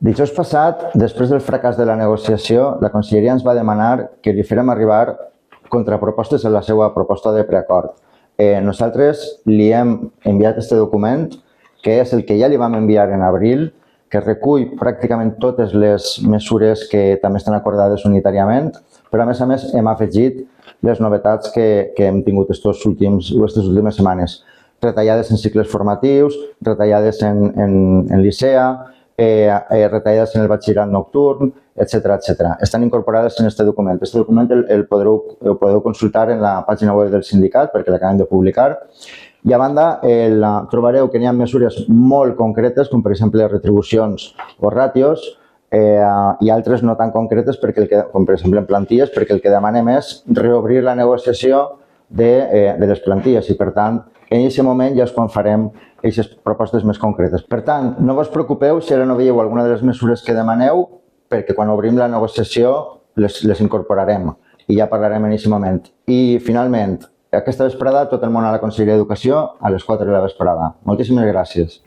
Dijous passat, després del fracàs de la negociació, la Conselleria ens va demanar que li férem arribar contrapropostes a la seva proposta de preacord. Nosaltres li hem enviat aquest document, que és el que ja li vam enviar en abril, que recull pràcticament totes les mesures que també estan acordades unitàriament, però a més hem afegit les novetats que hem tingut aquestes últimes setmanes. Retallades en cicles formatius, retallades en licea, retallades en el batxillerat nocturn, etc. Estan incorporades en aquest document. Aquest document el podeu consultar en la pàgina web del sindicat perquè l'acabem de publicar. I a banda, trobareu que n'hi ha mesures molt concretes, com per exemple retribucions o ràtios, i altres no tan concretes, com per exemple en plantilles, perquè el que demanem és reobrir la negociació de les plantilles i, per tant, en aquest moment ja és quan farem aquestes propostes més concretes. Per tant, no us preocupeu si ara no veieu alguna de les mesures que demaneu, perquè quan obrim la negociació les incorporarem i ja parlarem en aquest moment. I, finalment, aquesta vesprada tot el món a la Conselleria d'Educació a les 4 de la vesprada. Moltíssimes gràcies.